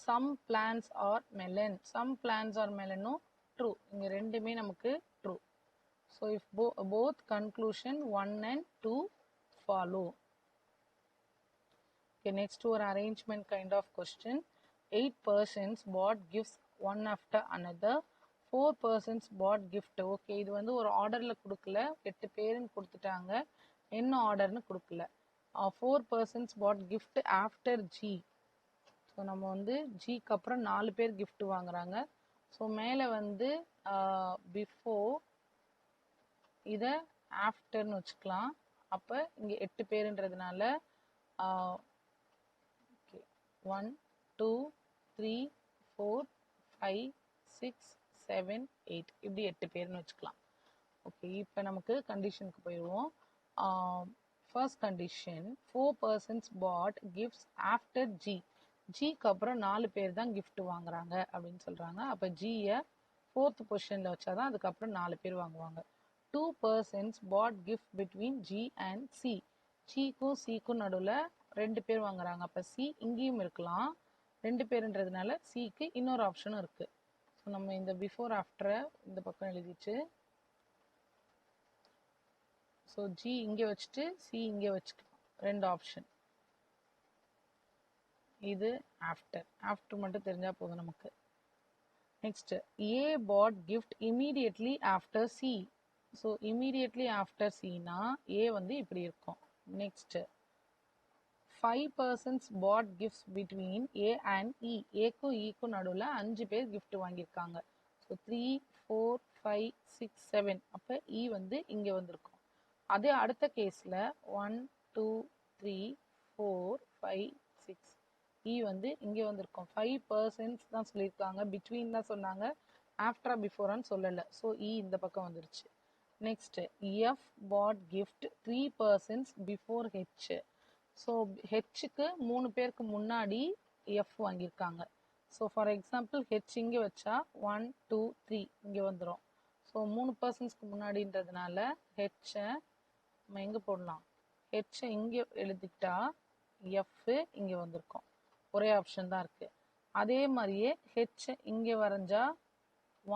some plants are melon. some plants are melon. true. இங்க ரெண்டுமே நமக்கு true. so if both conclusion 1 and 2 follow. okay, next to our arrangement kind of question. 8 persons bought gifts one after another. 4 persons bought gift. Okay, இது வந்து ஒரு ஆர்டர்ல கொடுக்கல, 8 பேருன்னு கொடுத்துட்டாங்க, என்ன ஆர்டர்னு கொடுக்கல. 4 persons bought gift after G. So நம்ம வந்து ஜிக்கு அப்புறம் 4 பேர் gift வாங்குறாங்க. ஸோ மேலே வந்து பிஃபோர் இதை ஆஃப்டர்னு வச்சுக்கலாம். அப்போ இங்கே 8 பேருன்றதுனால 1 2 3 4 5 6 7 8 இப்படி 8 பேர்னு வச்சுக்கலாம். ஓகே, இப்போ நமக்கு கண்டிஷனுக்கு போயிடுவோம். First condition 4 persons bought gifts after G. ஜிக்கு அப்புறம் 4 பேர் தான் gift வாங்குறாங்க அப்படின்னு சொல்றாங்க. அப்போ ஜியை 4th பொசிஷன்ல வச்சாதான் அதுக்கப்புறம் 4 பேர் வாங்குவாங்க. 2 persons bought gift between G and C. ஜிக்கும் சிக்கும் நடுவில் 2 பேர் வாங்குறாங்க. அப்போ சி இங்கேயும் இருக்கலாம், 2 பேருன்றதுனால சிக்கு இன்னொரு ஆப்ஷனும் இருக்கு. ஸோ நம்ம இந்த பிஃபோர் ஆஃப்டரை இந்த பக்கம் எழுதிச்சு. ஸோ ஜி இங்கே வச்சுட்டு சி இங்கே வச்சுக்கலாம், 2 ஆப்ஷன். இது ஆஃப்டர் மட்டும் தெரிஞ்சா போதும் நமக்கு. Next A bought gift immediately after C. So immediately after சினா ஏ வந்து இப்படி இருக்கும். Next 5 persons bought gifts between A and E. ஏக்கும் ஈக்கும் நடுவில் 5 பேர் gift வாங்கியிருக்காங்க. ஸோ 3 4 5 6 7. அப்போ இ வந்து இங்கே வந்திருக்கும். அதே அடுத்த கேஸில் 1 2 3 4 5 6 இ வந்து இங்கே வந்திருக்கும். 5 persons தான் சொல்லியிருக்காங்க, பிட்வீன் தான் சொன்னாங்க, ஆஃப்டரா பிஃபோரான்னு சொல்லலை. ஸோ இ இந்த பக்கம் வந்துருச்சு. Next F bought gift 3 persons before H. So ஹெச்சுக்கு 3 பேருக்கு முன்னாடி எஃப் வாங்கியிருக்காங்க. ஸோ ஃபார் எக்ஸாம்பிள் ஹெச் இங்கே வச்சா 1 2 3 இங்கே வந்துடும். ஸோ 3 பர்சன்ஸ்க்கு முன்னாடின்றதுனால ஹெச்சை நம்ம எங்கே போடலாம்? ஹெச்சை இங்கே எழுதிக்கிட்டா எஃப் இங்கே வந்திருக்கும். ஒரே ஆப்ஷன் தான் இருக்குது. அதே மாதிரியே ஹெச்சை இங்கே வரைஞ்சா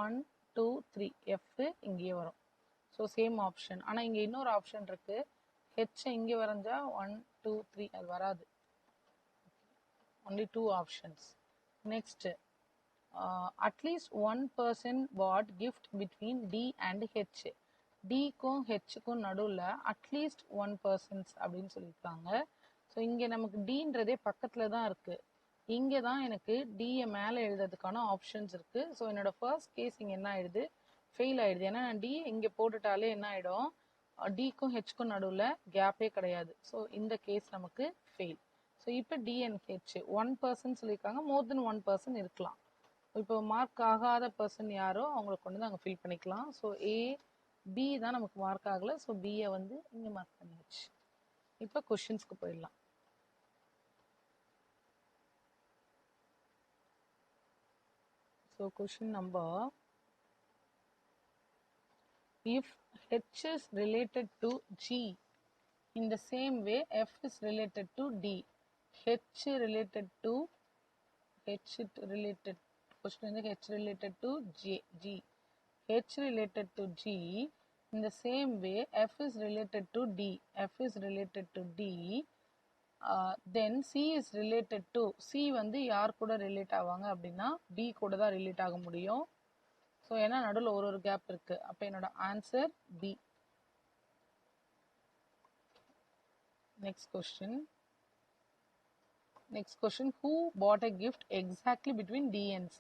1 2 3 எஃப் இங்கேயே வரும். So same option. ஆனால் இங்கே இன்னொரு ஆப்ஷன் இருக்குது. ஹெச்சை இங்கே வரைஞ்சா 1 2 3 அது வராது. only 2 options. Next at least 1 person bought gift between D and H. டிக்கும் ஹெச்சுக்கும் நடுவில் அட்லீஸ்ட் 1 persons அப்படின்னு சொல்லியிருக்காங்க. ஸோ இங்கே நமக்கு டீன்றதே பக்கத்தில் தான் இருக்குது. இங்கே தான் எனக்கு டியை மேலே எழுதுறதுக்கான ஆப்ஷன்ஸ் இருக்குது. ஸோ என்னோட ஃபர்ஸ்ட் கேஸ் இங்கே என்ன ஆயிடுது? ஃபெயில் ஆயிடுது. ஏன்னா நான் டி இங்கே போட்டுட்டாலே என்ன ஆகிடும்? டிக்கும் ஹெச்க்கும் நடுவில் கேப்பே கிடையாது. ஸோ இந்த கேஸ் நமக்கு ஃபெயில். ஸோ இப்போ டி அண்ட் ஹெச் 1 person சொல்லியிருக்காங்க, மோர் தென் 1 person இருக்கலாம். இப்போ மார்க் ஆகாத பர்சன் யாரோ அவங்களை கொண்டு வந்து அங்கே ஃபில் பண்ணிக்கலாம். ஸோ ஏ பி தான் நமக்கு மார்க் ஆகலை. ஸோ பியை வந்து இங்கே மார்க் பண்ணியாச்சு. இப்போ கொஷின்ஸ்க்கு போயிடலாம். So question number, if H is related to G in the same way F is related to D. H related to H related to H related to G in the same way F is related to D. F is related to D. Then C is related to C வந்து யார் கூட relate ஆவாங்க அப்படின்னா B கூட தான் relate ஆக முடியும். So ஏன்னா நடுவில் ஒரு கேப் இருக்கு. அப்போ என்னோட answer B. Next question. Next question. Who bought a gift exactly between D and C?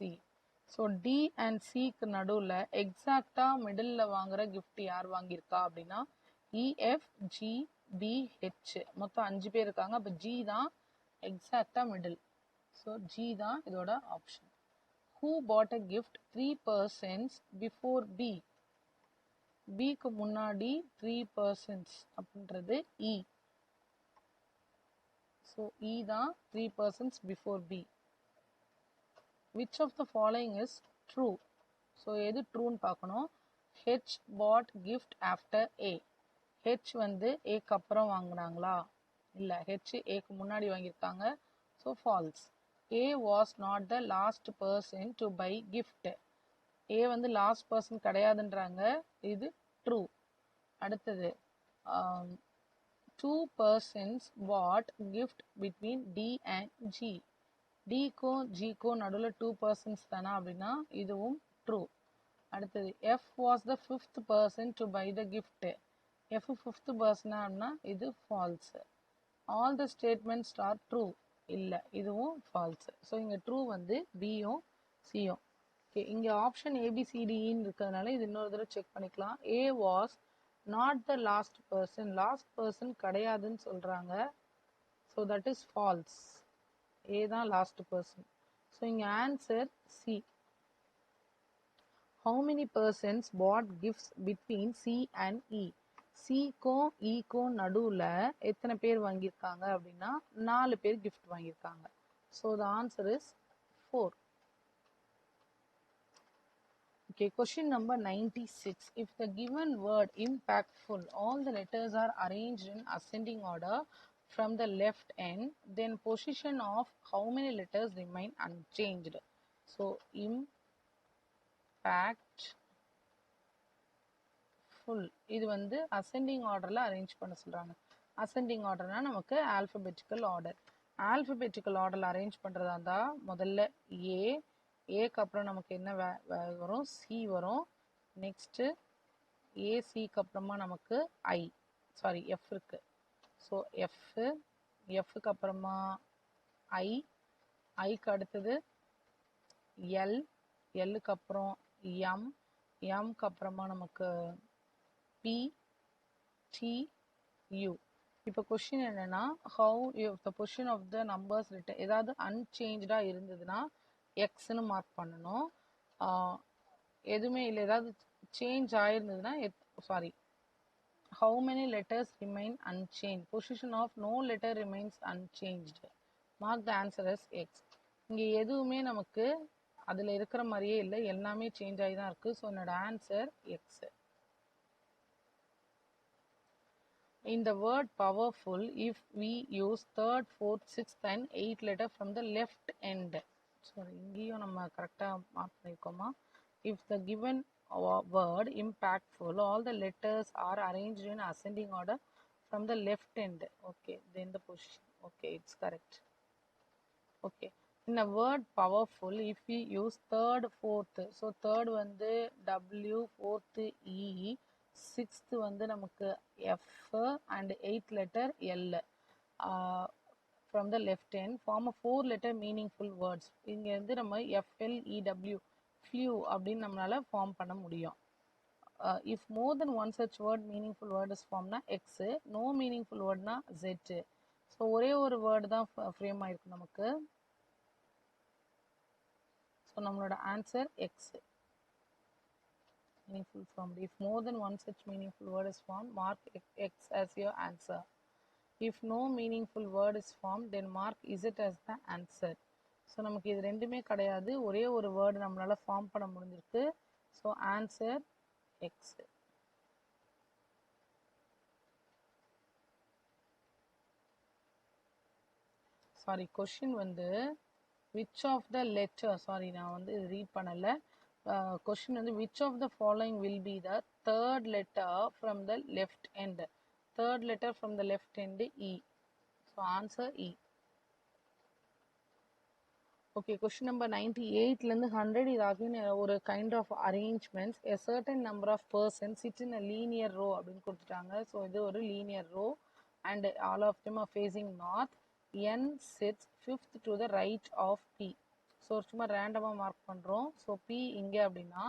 So D and C க்கு நடுவுல எக்ஸாக்டா மிடில்ல வாங்குற gift யார் வாங்கியிருக்கா அப்படின்னா EF G B H மொத்தம் 5 பேர் இருக்காங்க. அப்ப G தான் எக்ஸாக்டா மிடில். ஸோ G தான் இதோட option. Who bought a gift 3 persons before B? Bக்கு முன்னாடி 3 persons அப்படின்றது E. So E தான் 3 persons before B. Which of the following is true? So எது ட்ரூன்னு பார்க்கணும். H bought gift after A. H வந்து ஏக்கு அப்புறம் வாங்கினாங்களா? இல்லை, H ஏக்கு முன்னாடி வாங்கியிருக்காங்க. So false. A was not the last person to buy gift. A வந்து லாஸ்ட் பர்சன் கிடையாதுன்றாங்க. இது ட்ரூ. அடுத்தது 2 persons bought gift between D and G. Dக்கும் Gக்கும் நடுவில் 2 persons தானா அப்படின்னா இதுவும் ட்ரூ. அடுத்தது F was the 5th person to buy the gift. F 5th person அப்படின்னா இது falls. All the statements are true. இல்லை, இதுவும் ஃபால்ஸ். ஸோ இங்கே ட்ரூ வந்து பியும் சியும். ஓகே, இங்கே ஆப்ஷன் ஏபிசிடின்னு இருக்கிறதுனால இது இன்னொரு தடவை செக் பண்ணிக்கலாம். A was not the last person. Last person கிடையாதுன்னு சொல்கிறாங்க. So that is falls. A தான் லாஸ்ட் பர்சன். ஸோ இங்கே answer C. How many persons bought gifts between C and E? சிக்கும் ஈக்கும் நடுவில் எத்தனை பேர் வாங்கியிருக்காங்க அப்படின்னா 4 பேர் கிஃப்ட் வாங்கியிருக்காங்க. So the answer is 4. Okay, question number 96. If the given word impactful, all the letters are arranged in ascending order from the left end, then position of how many letters remain unchanged? So impactful இது வந்து ascending orderல arrange பண்ண சொல்றாங்க. ascending orderனா நமக்கு alphabetical order. alphabetical orderல arrange பண்றதா இருந்தா முதல்ல ஏக்கு அப்புறம் நமக்கு என்ன வரும்? சி வரும். நெக்ஸ்ட்டு ஏசிக்கு அப்புறமா நமக்கு எஃப் இருக்கு. ஸோ எஃப்க்கு அப்புறமா ஐக்கு அடுத்தது எல்லுக்கு அப்புறம் எம்க்கு அப்புறமா நமக்கு பி டி யூ. இப்போ கொஸ்டின் என்னன்னா, how the position of the numbers written ஏதாவது அன்சேஞ்சா இருந்ததுன்னா எக்ஸ்ன்னு மார்க் பண்ணணும். எதுவுமே இல்லை, ஏதாவது சேஞ்ச் ஆயிருந்ததுன்னா how many letters remain unchanged? Position of no letter remains unchanged. Mark the answer as X. இங்கே எதுவுமே நமக்கு அதில் இருக்கிற மாதிரியே இல்லை, எல்லாமே சேஞ்ச் ஆகி தான் இருக்குது. ஸோ என்னோட answer X. In the word powerful, if we use 3rd, 4th, 6th and 8th letter from the left end. Sorry, இங்கேயும் நம்ம கரெக்டாக mark பண்ணியிருக்கோமா? If the given word impactful, all the letters are arranged in ascending order from the left end. Okay, then the position. Okay, it's correct. Okay, in a word powerful, if we use 3rd, 4th, so 3rd வந்து W, 4th E, 6th வந்து நமக்கு F and 8th letter L. From the left end, form a 4-letter meaningful words. இங்க வந்து நம்ம FLEW flew அப்படின்னு நம்மளால form பண்ண முடியும். If more than one such word meaningful word is formed, X. No meaningful wordனா Z. So ஒரே ஒரு word தான் ஃப்ரேம் ஆயிருக்கு நமக்கு. ஸோ நம்மளோட answer X. meaningful formed. If more than one such meaningful word is formed, mark X as your answer. If no meaningful word is formed, then mark Z as the answer. So நமக்கு இது ரெண்டுமே கிடையாது, ஒரே ஒரு word நம்மளால form பண்ண முடிஞ்சிருக்கு. So answer X. Sorry, question வந்து which of the letter, sorry நான் வந்து இது ரீட் பண்ணலை. கொஷின் வந்து which of the following will be the third letter from the left end. Third letter from the left end E. So answer E. Okay, question number 98லேருந்து 100 இது again ஒரு kind of arrangements. A certain number of persons sit in a linear row அப்படின்னு கொடுத்துட்டாங்க. So இது ஒரு linear row. and all of them are facing north. N sits fifth to the right of P. So சும்மா ரேண்டமாக mark பண்ணுறோம். So P இங்கே அப்படின்னா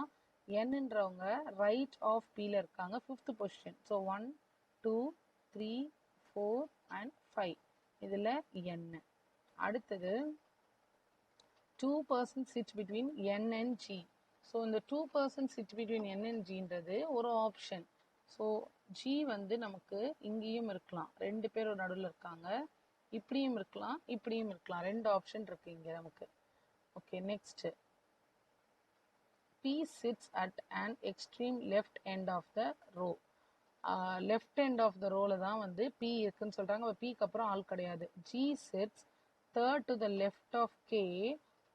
Nன்றவங்க right of Pல இருக்காங்க, ஃபிஃப்த் பொசிஷன். ஸோ 1 2 3 4 and 5 இதில் N. அடுத்தது 2 persons sit between N and G. So இந்த 2 persons sit between N and Gன்றது ஒரு ஆப்ஷன். ஸோ G வந்து நமக்கு இங்கேயும் இருக்கலாம், ரெண்டு பேர் ஒரு நடுவில் இருக்காங்க, இப்படியும் இருக்கலாம் இப்படியும் இருக்கலாம், ரெண்டு ஆப்ஷன் இருக்கு இங்க நமக்கு. Okay, next P sits at an extreme left end of the row. Left end of the ரோல தான் வந்து P இருக்குன்னு சொல்றாங்க. Pக்கு அப்புறம் ஆள் கிடையாது. G sits third to the left of K,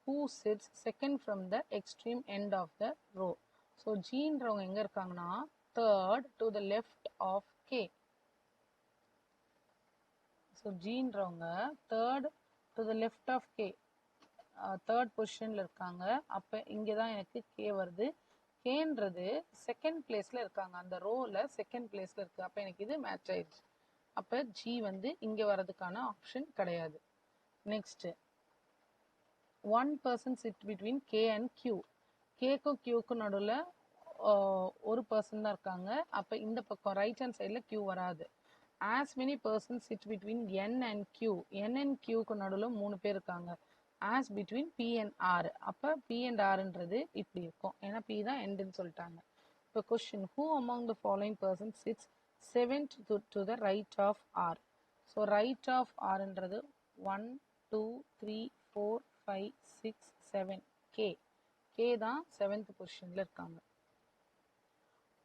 who sits second from the extreme end of the row. So Gன்றவங்க எங்க இருக்காங்கன்னா third to the left of K. So Gன்றவங்க third to the left of K, third பொசிஷன்ல இருக்காங்க. அப்ப இங்கதான் எனக்கு K வருது. Kன்றது செகண்ட் பிளேஸ்ல இருக்காங்க, அந்த ரோல செகண்ட் பிளேஸ்ல இருக்கு. அப்ப எனக்கு இது மேட்ச் ஆயிடுச்சு. அப்ப G வந்து இங்க வர்றதுக்கான ஆப்ஷன் கிடையாது. Next 1 person sit between K and Q. Kக்கும் Qக்கும் நடுவில் ஒரு பர்சன் தான் இருக்காங்க. அப்ப இந்த பக்கம் ரைட் ஹேண்ட் சைட்ல Q வராது. as many persons sit between N and Q. N and Qக்கு நடுவில் 3 பேர் இருக்காங்க. as between P and R. அப்ப P and Rன்றது இப்படி இருக்கும், ஏன்னா P தான் எண்டுன்னு சொல்லிட்டாங்க. இப்போ question, who among the following persons sits seventh to the right of R? So right of Rன்றது 1 2 3 4 5 6 7 K தான் செவன்த் பொசிஷன்ல இருக்காங்க.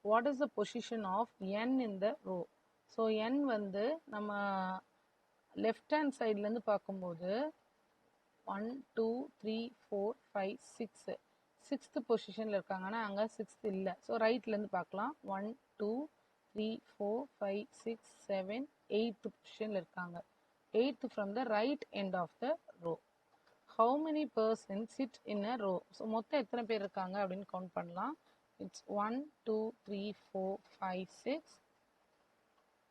What is the position of N in the row? So N வந்து நம்ம லெஃப்ட் ஹேண்ட் சைட்லேருந்து பார்க்கும்போது 1 2 3 4 5 6 sixth பொசிஷனில் இருக்காங்க. ஆனால் அங்கே சிக்ஸ்த் இல்லை. ஸோ ரைட்லேருந்து பார்க்கலாம். 1 2 3 4 5 6 7 எயித்து பொசிஷனில் இருக்காங்க. Eighth from the right end of the row. How many persons sit in a row? So மொத்தம் எத்தனை பேர் இருக்காங்க அப்படின்னு கவுண்ட் பண்ணலாம். இட்ஸ் 1 2 3 4 5 6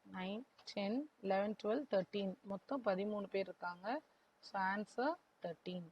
9 10 11 12 13, மொத்தம் 13 பேர் இருக்காங்க. So answer 13.